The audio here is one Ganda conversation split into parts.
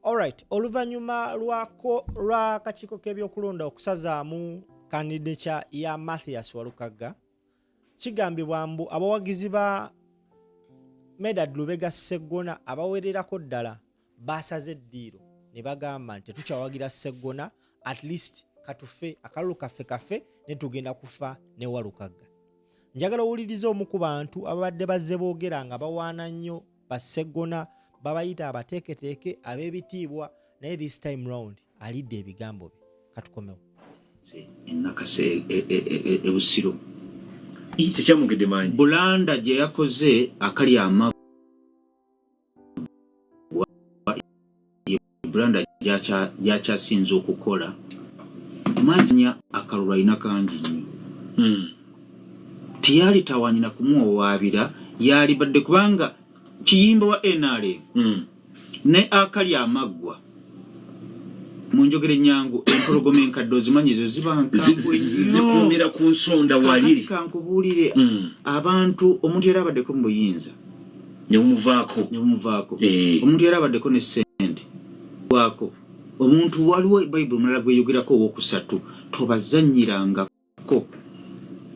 Alright, oluvanyuma lwa kakiiko k'ebyokulonda okusazaamu kandidature ya Mathias Walukagga, kigambibwa mbu abawagizi ba Medad Lubega Sseggona abawererako ddala basaze eddiiro ne bagamba nti tetukyawagira Sseggona, at least katufe akalulu kaffe ne tugenda kufa ne Walukagga. Njagala owuliriza omu ku bantu ababadde bazze boogera nga bawaana nnyo ba Sseggona, babayita abateeketeeke ab'ebitiibwa, naye this time round alidde ebigambo bye. Katukomewo. Enakase ebusiro ite kyamugedde manyi Bulanda gye yakoze akali amagwa Bulanda gyakyasinze okukola maznya akalulu alina kangi nnyo. Tiyali tawanyina kumuwawaabira, yali badde kubanga kiyimba wa NRM ne akali amagwa mu njogere nyangu empologoma enkaddo zimanyi zo zikumira ku nsonda wali kankubuulire abantu omuntu era abaddeko mu buyinza ne mumuvaako omuntu era abaddeko ne ssente wako omuntu waliwo Bible mulala gweyogerako ow'okusatu tobazannyirangako.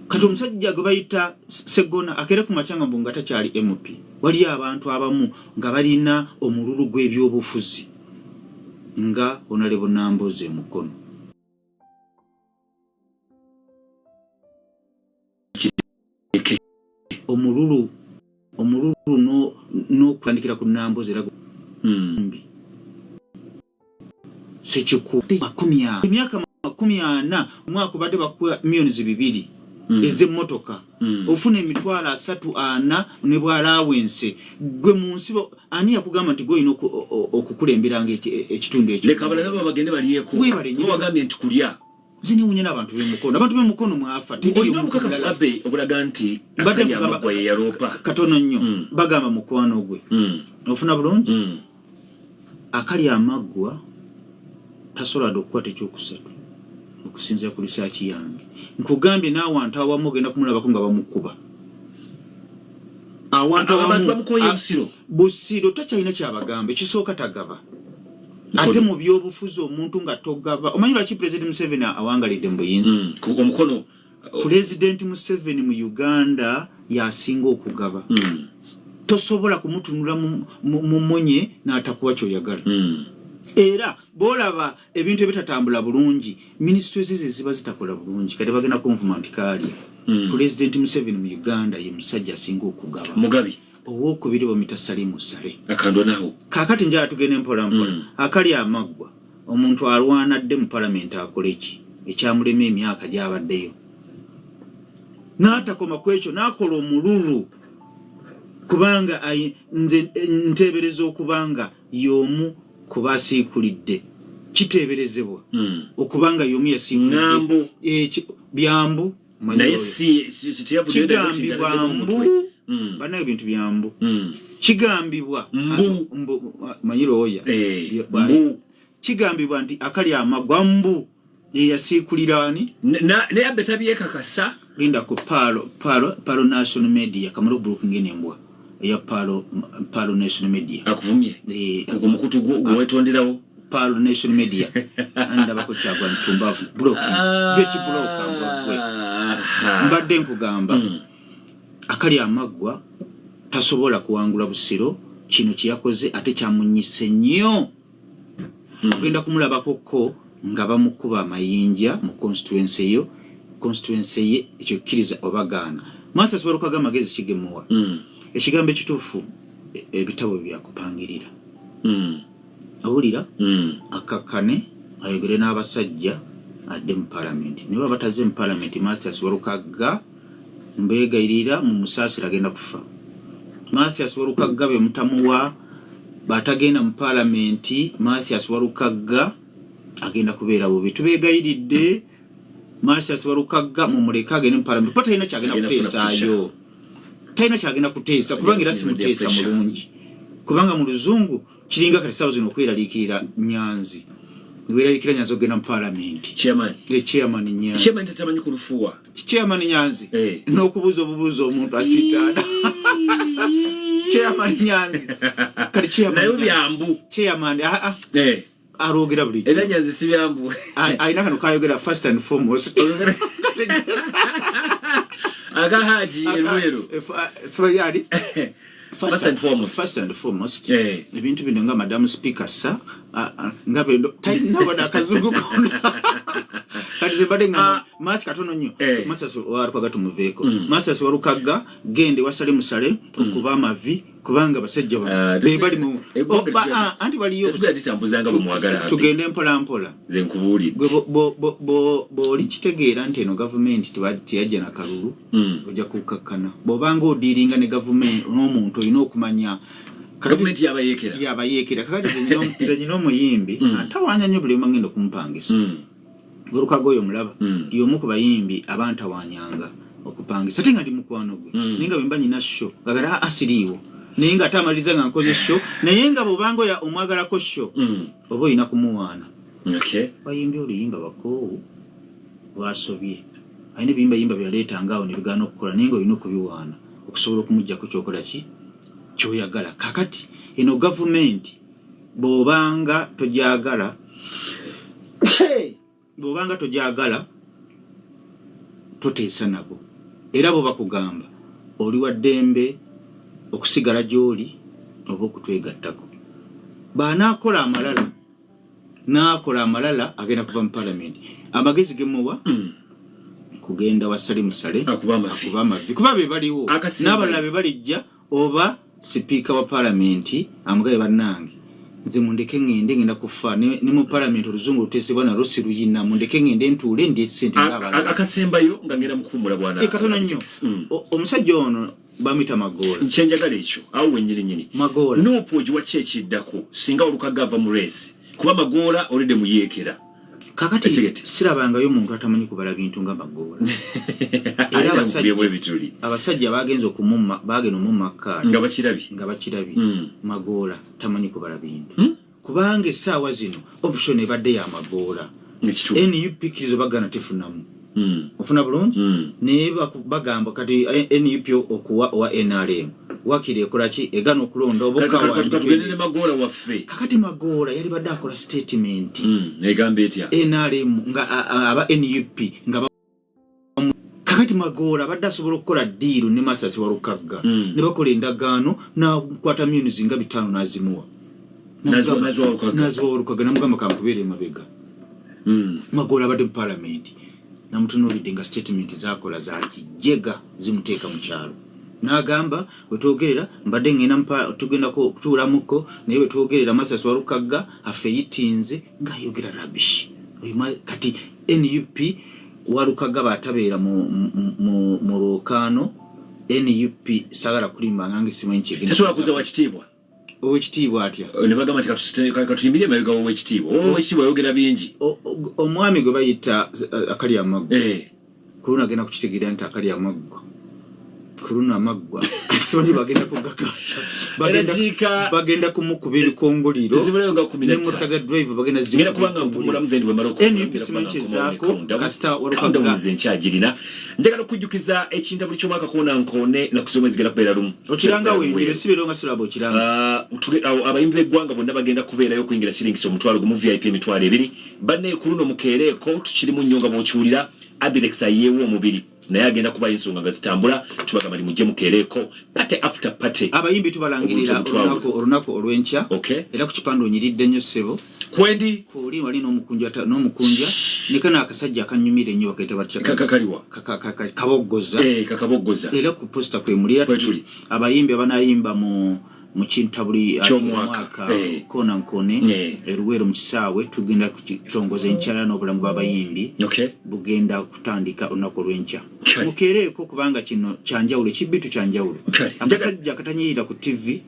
Kati omusajja gwe bayita Sseggona akere ku macanga mbu nga takyali MP, wali abantu abamu nga balina omululu gw'ebyobufuzi nga Honorable Namboze Mukono. Omululu no kwandikira ku Namboze era sekikuti 40 emyaka 40 mwaka badde bakuwa millions 2 eze motoka ofuna emitwalo 3 ne bwalawense gwe munsi ani yakugamba nti goyino okukulemberanga ekitundu ekyo leka balaba bagende baliyeko bagambye nti kulya zini unye n'abantu b'emukono mwafa olina mukaka abe obulaga nti akali amagwa ye yaropa katono nnyo bagamba mukwano gwe ofuna bulungi akali amagwa tasobola okukwata ekyokusatu okusinziira ku research yange. Nkugambye n'awantu awamu ogenda kumulabako nga bamukuba. Awantu abantu bamukoye busiro takyalina kyabagamba, ekisooka tagaba. Ate mu byobufuzi omuntu nga togaba. Omanyi lwaki President Museveni awangalidde mu buyinza? Omukono President Museveni mu Uganda yasinga okugaba. Tosobola kumutunula mu monye n'atakuwa ky'oyagala. Era bolaba ebintu ebitatambula bulungi, ministries ziba zitakola bulungi, kati bagenda konfirma kali President Museveni mu Uganda ye musajja asinga okugaba. Mugabi owokubiri Bomitasalimu Sale akando naho kakati njala tugende mpola akali amagwa omuntu alwana dde mu parliament akoleki ekyamulema emyaka gyabaddeyo n'atakoma kwekyo n'akola omululu kubanga nze nteebereza okubanga y'omu kubasiikulidde kiteeberezebwa okubanga y'omu yasiikulidde byambu naye si kigambibwa mbu banayo bintu byambu kigambibwa mbu manyirooya kigambibwa nti akali amagwa mbu yasiikulirani naye abbe tabyekakasa linda ku Palo National Media Kamaro Brooking enembwa ya Palo National Media akuvumye omukutu gwo wetonderawo Palo National Media anda bako kyagwa ntumbavu blocking beki bloka ngwe mbadde nkugamba akali amagwa tasobola kuwangula busiro kino kiyakoze ate kyamunyise nnyo ogenda kumulabako ko nga bamukuba amayinja mu constituency ye ekyo kkiriza obagaana Mathias Walukagga magezi kigemuwa ekigambo ekituufu ebitabo byakupangirira awulira akakane ayogere n'abasajja adde mu parliament niba bataze mu parliament Mathias Walukagga mbegayirira mu musaasira agenda kufa. Mathias Walukagga be mutamuwa batagenda mu parliament Mathias Walukagga agenda kubeera bubi tubegayiridde Mathias Walukagga mu muleka agenda mu parliament pata ina kyagenda kuteesaayo taina kyagenda kuteesa kubanga era simuteesa mulungi kubanga mu luzungu kiringa kati sawa zino kweralikira Nyanzi weralikira Nyanzi ogenda mu parliament chairman Nyanzi tatamanyi kulufuwa chairman Nyanzi n'okubuuza obubuuzo omuntu asitaana chairman Nyanzi kali chairman nayo byambu chairman arogera buli era Nyanzi si byambu aina kanu kayogera first and foremost aga haji elwero so yadi first and foremost ebintu bino nga madam speaker sa ngabe taina kazungu kona kati zibade nga mask katono nnyo masters warukaga tumuveko masters warukaga gende wasale musale okuba amavi kubanga basajja be bali mu anti bali yo tutambuzanga bumwagala tugende mpola ze nkubuli bo likitegeera nti eno government tiyajja na kalulu ojja kukakana bobanga odiringa ne government n'omuntu olina okumanya government yabayekera kakati nze nyino omuyimbi atawanya nnyo buli mangendo kumpangisa Warukaga oyo mulaba yomu ku bayimbi abantu awanyanga okupangisa ate nga ndi mukwano gwe ninga bemba nyina show ngagala asiriwo ninga atamaliza nga nkoze show naye nga bobango ya omwagala ko show obo ina kumuwana bayimbi oluyimba bako bwasobye ayine bimba yimba byaleta ngaawo ne bigano okukola ninga olina okubiwaana okusobola okumujja ku kyokola ki kyoyagala kakati eno government bobanga tojagala bobanga tojagala toteesa nabo era bo bakugamba oli wa ddembe okusigala gy'oli oba okutwegattako banaakola amalala agenda kuva mu parliament amagezi gemuwa kugenda wasale musale akuba amavi kuba be baliwo n'abalala be balijja oba sipiika wa parliament amugabe bannange nze mundeke ngende ngenda kufa ne mu parliament oluzungu lutesebwa na Rosi Ruyina mundeke ngende ntuule ndi sente ng'abalala akasembayo nga ngera mukumula bwana katono nnyo omusajja ono bamita Magola nchenjagala ekyo awo wenyini Magola n'opoji wa chechiddako singa Olukaga ava mu race kuba Magola olide muyekera kakati sirabangayo omuntu atamanyi kubala bintu nga Magola era abasajja bagenze okumumma bageno mumaka nga bakirabi Magola tamanyi kubala bintu kubanga essaawa zino option ebadde ya Magola NUP kizo bagana tifunamu ofuna bulungi naye bagamba kati NUP okuwa wa NRM wakiri ekolaki egana okulonda obukawa tugende Magola waffe kakati Magola yali badde akola statement egamba etya NRM nga aba NUP nga kakati Magola badde asobola okukola deal ne Masters Warukaga ne bakola endagaano nakwata music nga 5 nazimuwa nazo Warukaga namugamba kamukubeere mabega Magola badde mu parliament namutunuulidde nga statement zakola za kijega zimuteeka mu kyalo n'agamba wetwogerera mbadde ngenda tugenda kutuulamuko naye wetwogerera Masters Warukaga affe yitinze ng'ayogera rubbish kati NUP Warukaga batabeera mu lwokaano NUP sagala kulimba ngange simanyi kyegenda tasobola kuza wakitiibwa owekitiibwa atya ne bagamba nti katuyimbire emabega w'owekitiibwa owekitiibwa ayogera bingi omwami gwe bayita Akalya Amaggwa kuluna agenda kukitegeera nti Akalya Amaggwa kuluna amaggwa simanyi bagenda kugakasha bagenda kumukuba ebikongoliro n'emmotoka za drive bagenda zigenda kubanga mpumulamu then bwe mara NUP simanyi kyezaako kasita Warukaga nkyagirina njagala okujjukiza ekintabuli ky'omwaka konankone nakusoma ezigenda kubeera lumu okiranga wenjire sibeera nga sulaba okiranga abayimbi b'eggwanga bonna bagenda kubeerayo okuyingira siringisa omutwalo gumu VIP emitwalo 2 banne ku luno mukeereeko tukirimu nnyo nga bw'okiwulira Abirex ayeewo omubiri naye agenda kuba ensonga nga zitambula tubagamba ni mujje mukeereko pate after pate abayimbi tubalangirira olunaku olw'enkya era ku kipande onyiridde nnyo ssebo kwendi kuli wali n'omukunja nekana akasajja akanyumira ennyo bakaita batya kaboggoza era ku posta kwemulira abayimbi abanayimba mu kintabuli ky'omwaka konankone eruwero mu kisaawe tugenda kutongoza enkyala n'obulamu bw'abayimbi bugenda kutandika olunaku olw'enkya mukeereeko kubanga kino kyanjawulo ekibbitu kyanjawulo akasajja katanyirira ku TV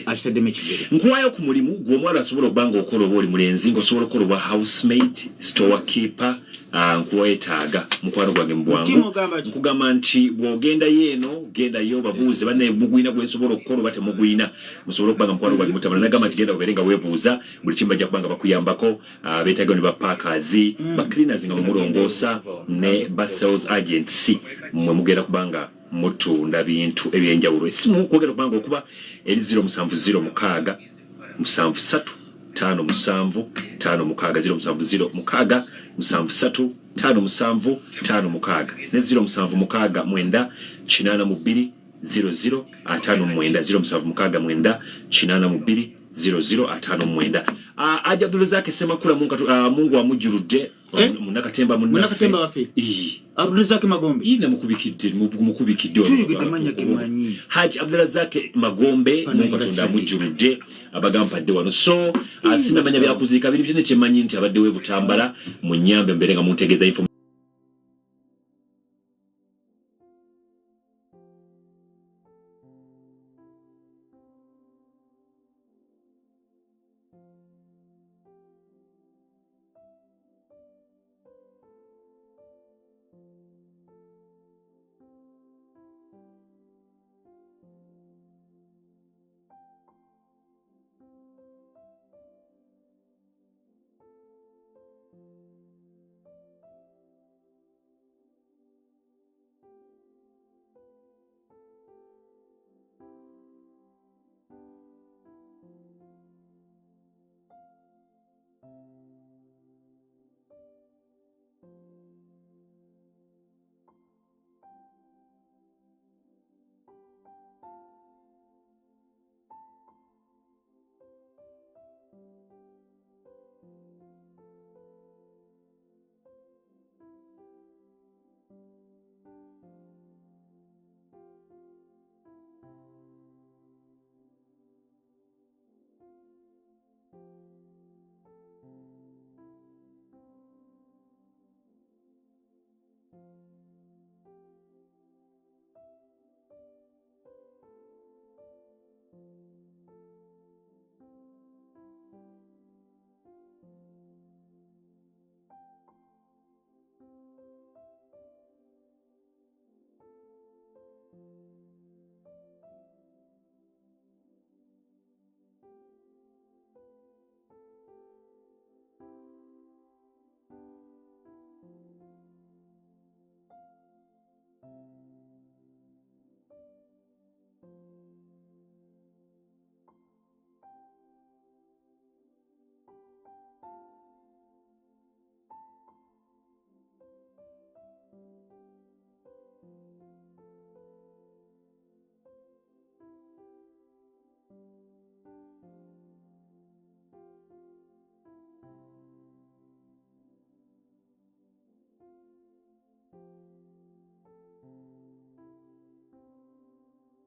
akitaddemu ekigere nkuwayo ku mulimu gw'omwala asobola okubanga okola oba oli mulenzi ng'osobola okukola oba housemate storekeeper nkuwetaaga mukwano gwange mubwangu nkugamba nti bw'ogenda yeeno gendayo babuuze banne mugwina gwensobola okukola oba temugwina musobola okubanga mukwano gwange mutabana nagamba nti genda babeere nga weebuuza buli kimu bajja kubanga bakuyambako beetaaga ne bapaakaazi bacleaners nga mumulongoosa ne ba sales agency mwe mugenda kubanga mutunda bintu ebyenjawulo esimu kwogera kubanga okuba eri 070 mukaaga 73 5 7 5 mukaaga 070 mukaaga 73 5 7 5 mukaaga ne 07 mukaaga mwenda 82 00 5 mwenda 07 mukaaga mwenda 82 00 aja Abdulrazak Semakula Mungu amujurudde munakatemba wafe Abdulrazak Magombe ine mukubikidde tuyigedamanya kimanyi Haji Abdulrazak Magombe Mungu atonda amujurudde abagampadde wano so asina manya byakuzika biri byene kyemanyi nti abadde we Butambala munyambe mbere nga muntegeza info